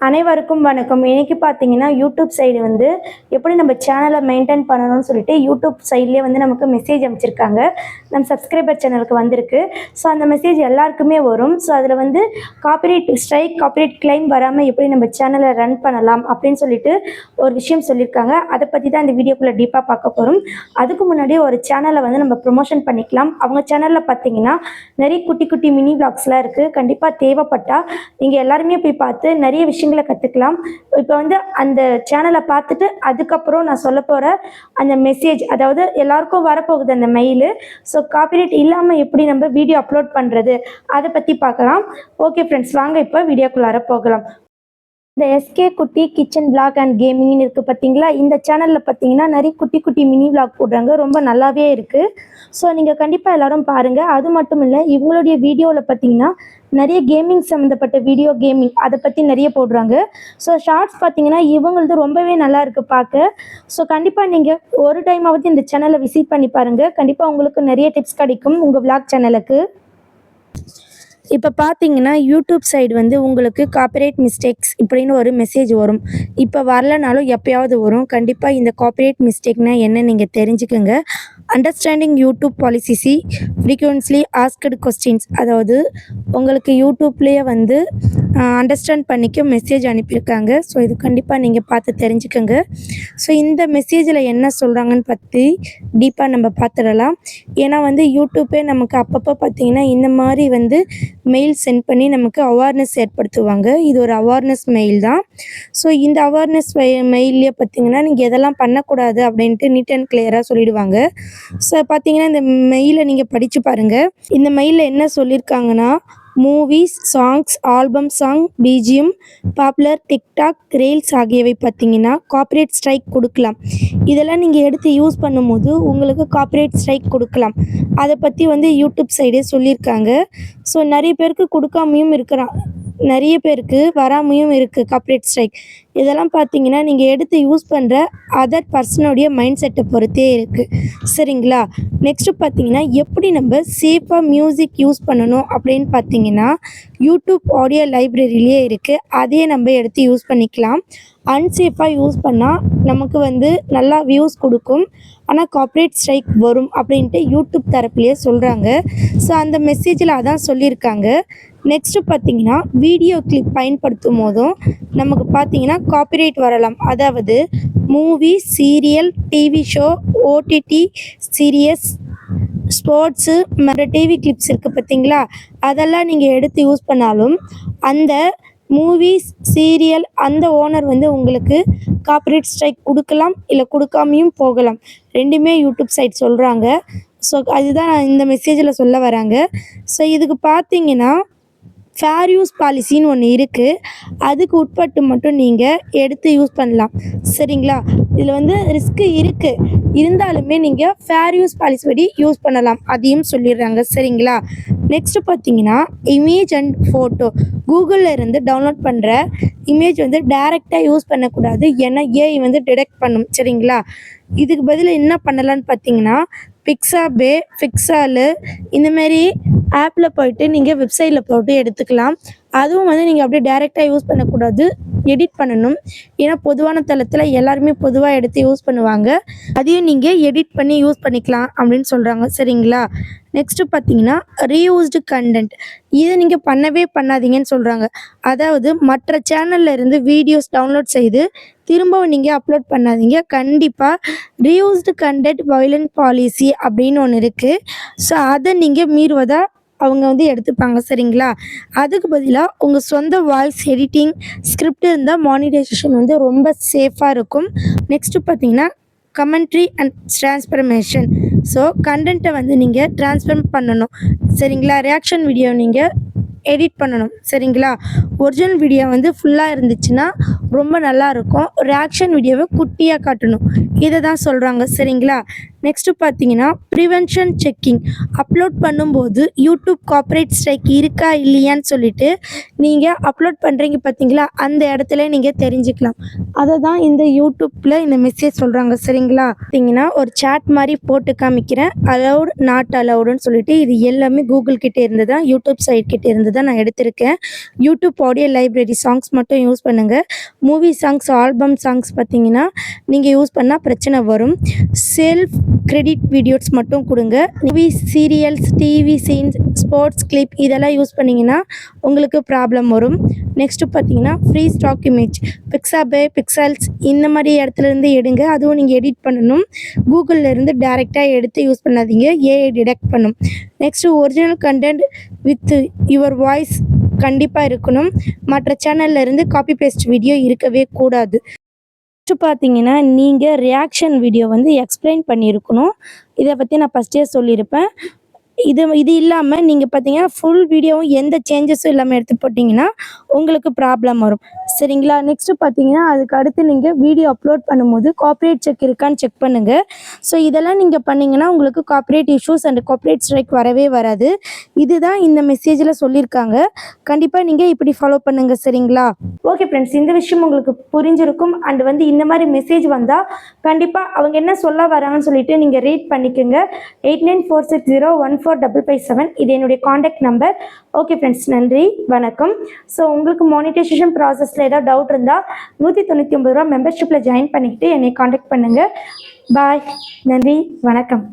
அனைவருக்கும் வணக்கம். இன்னைக்கு பார்த்தீங்கன்னா, யூடியூப் சைடு வந்து எப்படி நம்ம சேனலை மெயின்டைன் பண்ணணும்னு சொல்லிட்டு யூடியூப் சைட்லேயே வந்து நமக்கு மெசேஜ் அனுப்பிச்சிருக்காங்க. நம்ம சப்ஸ்கிரைபர் சேனலுக்கு வந்திருக்கு. ஸோ அந்த மெசேஜ் எல்லாருக்குமே வரும். ஸோ அதில் வந்து காப்பிரைட் கிளைம் வராமல் எப்படி நம்ம சேனலை ரன் பண்ணலாம் அப்படின்னு சொல்லிட்டு ஒரு விஷயம் சொல்லியிருக்காங்க. அதை பற்றி தான் இந்த வீடியோக்குள்ளே டீப்பாக பார்க்க போகிறோம். அதுக்கு முன்னாடி ஒரு சேனலை வந்து நம்ம ப்ரொமோஷன் பண்ணிக்கலாம். அவங்க சேனலில் பார்த்தீங்கன்னா நிறைய குட்டி குட்டி மினி விளாக்ஸ்லாம் இருக்குது. கண்டிப்பாக தேவைப்பட்டால் நீங்கள் எல்லாருமே போய் பார்த்து நிறைய விஷயங்களை கற்றுக்கலாம். இப்போ வந்து அந்த சேனலை பார்த்துட்டு அதுக்கப்புறம் நான் சொல்ல போகிற அந்த மெசேஜ், அதாவது எல்லாருக்கும் வரப்போகுது அந்த மெயிலு. ஸோ காப்பிரைட் இல்லாமல் எப்படி நம்ம வீடியோ அப்லோட் பண்ணுறது அதை பற்றி பார்க்கலாம். ஓகே ஃப்ரெண்ட்ஸ், வாங்க இப்போ வீடியோக்குள்ளார போகலாம். இந்த எஸ்கே குட்டி கிச்சன் விளாக் அண்ட் கேமிங்னு இருக்குது பார்த்தீங்களா. இந்த சேனலில் பார்த்தீங்கன்னா நிறைய குட்டி குட்டி மினி விளாக் போடுறாங்க. ரொம்ப நல்லாவே இருக்குது. ஸோ நீங்கள் கண்டிப்பாக எல்லோரும் பாருங்கள். அது மட்டும் இல்லை, இவங்களுடைய வீடியோவில் பார்த்தீங்கன்னா நிறைய கேமிங் சம்மந்தப்பட்ட வீடியோ கேமிங் அதை பற்றி நிறைய போடுறாங்க. ஸோ ஷார்ட்ஸ் பார்த்தீங்கன்னா இவங்களது ரொம்பவே நல்லா இருக்குது பார்க்க. ஸோ கண்டிப்பாக நீங்கள் ஒரு டைமாவது இந்த சேனலை விசிட் பண்ணி பாருங்கள். கண்டிப்பாக உங்களுக்கு நிறைய டிப்ஸ் கிடைக்கும் உங்கள் விளாக் சேனலுக்கு. இப்போ பார்த்தீங்கன்னா யூடியூப் சைடு வந்து உங்களுக்கு காப்பிரைட் மிஸ்டேக்ஸ் இப்படின்னு ஒரு மெசேஜ் வரும். இப்போ வரலனாலும் எப்போயாவது வரும். கண்டிப்பாக இந்த காப்பிரைட் மிஸ்டேக்னால் என்ன நீங்கள் தெரிஞ்சுக்கோங்க. அண்டர்ஸ்டாண்டிங் யூடியூப் பாலிசிசி ஃப்ரீக்வன்ஸ்லி ஆஸ்கடு கொஸ்டின்ஸ், அதாவது உங்களுக்கு யூடியூப்லேயே வந்து அண்டர்ஸ்டாண்ட் பண்ணிக்க மெசேஜ் அனுப்பியிருக்காங்க. ஸோ இது கண்டிப்பாக நீங்கள் பார்த்து தெரிஞ்சுக்கோங்க. ஸோ இந்த மெசேஜில் என்ன சொல்கிறாங்கன்னு பற்றி டீப்பாக நம்ம பார்த்துடலாம். ஏன்னா வந்து யூடியூப்பே நமக்கு அப்பப்போ பார்த்திங்கன்னா இந்த மாதிரி வந்து மெயில் சென்ட் பண்ணி நமக்கு அவேர்னஸ் ஏற்படுத்துவாங்க. இது ஒரு அவேர்னஸ் மெயில் தான். ஸோ இந்த அவேர்னஸ் மெயிலே பார்த்திங்கன்னா நீங்கள் எதெல்லாம் பண்ணக்கூடாது அப்படின்ட்டு நீட் அண்ட் கிளியராக சொல்லிடுவாங்க. ஸோ பார்த்தீங்கன்னா இந்த மெயிலை நீங்கள் படித்து பாருங்கள். இந்த மெயிலில் என்ன சொல்லியிருக்காங்கன்னா, movies, songs, album song, BGM, popular, TikTok, reels ஆகியவை பார்த்தீங்கன்னா காப்பிரைட் ஸ்ட்ரைக் கொடுக்கலாம். இதெல்லாம் நீங்கள் எடுத்து யூஸ் பண்ணும்போது உங்களுக்கு காப்பிரைட் ஸ்ட்ரைக் கொடுக்கலாம். அதை பற்றி வந்து யூடியூப் சைடே சொல்லியிருக்காங்க. ஸோ நிறைய பேருக்கு கொடுக்காமையும் நிறைய பேருக்கு வராமையும் இருக்குது காப்பிரைட் ஸ்ட்ரைக். இதெல்லாம் பார்த்தீங்கன்னா நீங்கள் எடுத்து யூஸ் பண்ணுற அதர் பர்சனுடைய மைண்ட் செட்டை பொறுத்தே இருக்குது. சரிங்களா? நெக்ஸ்ட்டு பார்த்தீங்கன்னா எப்படி நம்ம சேஃபாக மியூசிக் யூஸ் பண்ணணும் அப்படின்னு பார்த்தீங்கன்னா யூடியூப் ஆடியோ லைப்ரரியிலே இருக்குது. அதையே நம்ம எடுத்து யூஸ் பண்ணிக்கலாம். அன்சேஃபாக யூஸ் பண்ணால் நமக்கு வந்து நல்லா வியூஸ் கொடுக்கும், ஆனால் காப்பிரைட் ஸ்ட்ரைக் வரும் அப்படின்ட்டு யூடியூப் தரப்புலேயே சொல்கிறாங்க. ஸோ அந்த மெசேஜில் அதான் சொல்லியிருக்காங்க. நெக்ஸ்ட்டு பார்த்தீங்கன்னா வீடியோ கிளிப் பயன்படுத்தும் போதும் நமக்கு பார்த்தீங்கன்னா காப்பிரைட் வரலாம். அதாவது movie, serial, TV show, OTT series, sports, மற்ற டிவி கிளிப்ஸ் இருக்குது பார்த்தீங்களா, அதெல்லாம் நீங்கள் எடுத்து யூஸ் பண்ணாலும் அந்த மூவிஸ், சீரியல் அந்த ஓனர் வந்து உங்களுக்கு காப்பிரைட் ஸ்ட்ரைக் கொடுக்கலாம், இல்லை கொடுக்காமையும் போகலாம். ரெண்டுமே யூடியூப் சைட் சொல்கிறாங்க. ஸோ அதுதான் இந்த மெசேஜில் சொல்ல வராங்க. ஸோ இதுக்கு பார்த்தீங்கன்னா ஃபேர் யூஸ் பாலிசின்னு ஒன்று இருக்குது. அதுக்கு உட்பட்டு மட்டும் நீங்கள் எடுத்து யூஸ் பண்ணலாம். சரிங்களா? இதில் வந்து ரிஸ்க்கு இருக்குது, இருந்தாலுமே நீங்கள் ஃபேர் யூஸ் பாலிசி படி யூஸ் பண்ணலாம், அதையும் சொல்லிடுறாங்க. சரிங்களா? நெக்ஸ்ட்டு பார்த்தீங்கன்னா இமேஜ் அண்ட் ஃபோட்டோ, கூகுளில் இருந்து டவுன்லோட் பண்ணுற இமேஜ் வந்து டைரெக்டாக யூஸ் பண்ணக்கூடாது. ஏன்னா ஏஐ வந்து டிடெக்ட் பண்ணும். சரிங்களா? இதுக்கு பதில் என்ன பண்ணலான்னு பார்த்தீங்கன்னா பிக்ஸாபே, பிக்சாலு இந்தமாரி ஆப்பில் போய்ட்டு நீங்கள் வெப்சைட்டில் போட்டு எடுத்துக்கலாம். அதுவும் வந்து நீங்கள் அப்படியே டைரெக்டாக யூஸ் பண்ணக்கூடாது, எடிட் பண்ணணும். ஏன்னா பொதுவான தளத்தில் எல்லாருமே பொதுவாக எடுத்து யூஸ் பண்ணுவாங்க. அதையும் நீங்கள் எடிட் பண்ணி யூஸ் பண்ணிக்கலாம் அப்படின்னு சொல்கிறாங்க. சரிங்களா? நெக்ஸ்ட்டு பார்த்தீங்கன்னா ரீயூஸ்டு கண்டென்ட், இதை நீங்கள் பண்ணவே பண்ணாதீங்கன்னு சொல்கிறாங்க. அதாவது மற்ற சேனலில் இருந்து வீடியோஸ் டவுன்லோட் செய்து திரும்பவும் நீங்கள் அப்லோட் பண்ணாதீங்க. கண்டிப்பாக ரீயூஸ்டு கண்டென்ட் வயலண்ட் பாலிசி அப்படின்னு ஒன்று இருக்குது. ஸோ அதை நீங்கள் மீறுவதா அவங்க வந்து எடுத்துப்பாங்க. சரிங்களா? அதுக்கு பதிலாக உங்கள் சொந்த வாய்ஸ் எடிட்டிங் ஸ்கிரிப்ட் இருந்தால் மானிட்டைசேஷன் வந்து ரொம்ப சேஃபாக இருக்கும். நெக்ஸ்ட்டு பார்த்தீங்கன்னா கமெண்ட்ரி அண்ட் ட்ரான்ஸ்ஃபர்மேஷன். ஸோ கண்டென்ட்டை வந்து நீங்கள் ட்ரான்ஸ்ஃபர் பண்ணணும். சரிங்களா? ரியாக்ஷன் வீடியோ நீங்கள் எடிட் பண்ணணும். சரிங்களா? ஒரிஜினல் வீடியோ வந்து ஃபுல்லாக இருந்துச்சுன்னா ரொம்ப நல்லா இருக்கும். ரியாக்ஷன் வீடியோவை குட்டியாக காட்டணும். இதை தான் சொல்கிறாங்க. சரிங்களா? நெக்ஸ்ட்டு பார்த்தீங்கன்னா ப்ரிவென்ஷன் செக்கிங். அப்லோட் பண்ணும்போது யூடியூப் கார்ப்பரேட் ஸ்ட்ரைக் இருக்கா இல்லையான்னு சொல்லிட்டு நீங்கள் அப்லோட் பண்ணுறீங்க பார்த்தீங்களா, அந்த இடத்துல நீங்கள் தெரிஞ்சுக்கலாம். அதை தான் இந்த யூடியூப்பில் இந்த மெசேஜ் சொல்கிறாங்க. சரிங்களா? பார்த்தீங்கன்னா ஒரு சேட் மாதிரி போட்டு காமிக்கிறேன். அலவுட் நாட் அலவுடுன்னு சொல்லிட்டு இது எல்லாமே கூகுள் கிட்டே இருந்து தான், யூடியூப் சைட் கிட்டே இருந்து தான் நான் எடுத்திருக்கேன். யூடியூப் ஆடியோ லைப்ரரி சாங்ஸ் மட்டும் யூஸ் பண்ணுங்கள். மூவி சாங்ஸ், ஆல்பம் சாங்ஸ் பார்த்தீங்கன்னா நீங்கள் யூஸ் பண்ணால் பிரச்சனை வரும். செல்ஃப் கிரெடிட் வீடியோஸ் மட்டும் கொடுங்க. Movie, serials, TV scenes, sports clip இதெல்லாம் யூஸ் பண்ணிங்கன்னா உங்களுக்கு ப்ராப்ளம் வரும். நெக்ஸ்ட்டு பார்த்தீங்கன்னா free stock image, Pixabay, Pexels இந்த மாதிரி இடத்துலேருந்து எடுங்க. அதுவும் நீங்கள் எடிட் பண்ணணும். கூகுள்லேருந்து டேரெக்டாக எடுத்து யூஸ் பண்ணாதீங்க, ஏஐ டிடெக்ட் பண்ணும். Next original content with your voice கண்டிப்பாக இருக்கணும். மற்ற சேனல்லேருந்து காப்பி பேஸ்ட் வீடியோ இருக்கவே கூடாது. நெக்ஸ்ட்டு பார்த்தீங்கன்னா நீங்கள் ரியாக்ஷன் வீடியோ வந்து எக்ஸ்பிளைன் பண்ணியிருக்கணும். இதை பற்றி நான் ஃபஸ்ட்டே சொல்லியிருப்பேன். இது இல்லாமல் நீங்கள் பார்த்தீங்கன்னா ஃபுல் வீடியோவும் எந்த சேஞ்சஸும் இல்லாமல் எடுத்து போட்டிங்கன்னா உங்களுக்கு ப்ராப்ளம் வரும். சரிங்களா? நெக்ஸ்ட்டு பார்த்தீங்கன்னா அதுக்கு அடுத்து நீங்கள் வீடியோ அப்லோட் பண்ணும்போது கார்ப்பரேட் செக் இருக்கான்னு செக் பண்ணுங்கள். ஸோ இதெல்லாம் நீங்கள் பண்ணிங்கன்னா உங்களுக்கு corporate issues and corporate strike வரவே வராது. இதுதான் இந்த மெசேஜில் சொல்லியிருக்காங்க. கண்டிப்பாக நீங்கள் இப்படி ஃபாலோ பண்ணுங்கள். சரிங்களா? ஓகே ஃப்ரெண்ட்ஸ், இந்த விஷயம் உங்களுக்கு புரிஞ்சிருக்கும். அண்ட் வந்து இந்த மாதிரி மெசேஜ் வந்தால் கண்டிப்பாக அவங்க என்ன சொல்ல வராங்கன்னு சொல்லிட்டு நீங்கள் ரீட் பண்ணிக்கோங்க. 8946014557 இது என்னுடைய காண்டாக்ட் நம்பர். ஓகே ஃப்ரெண்ட்ஸ், நன்றி, வணக்கம். ஸோ உங்களுக்கு மானிட்டைசேஷன் ப்ராசஸில் ஏதாவது டவுட் இருந்தால் 199 ரூபா மெம்பர்ஷிப்பில் ஜாயின் பண்ணிக்கிட்டு என்னை காண்டாக்ட் பண்ணுங்கள். பாய், நன்றி, வணக்கம்.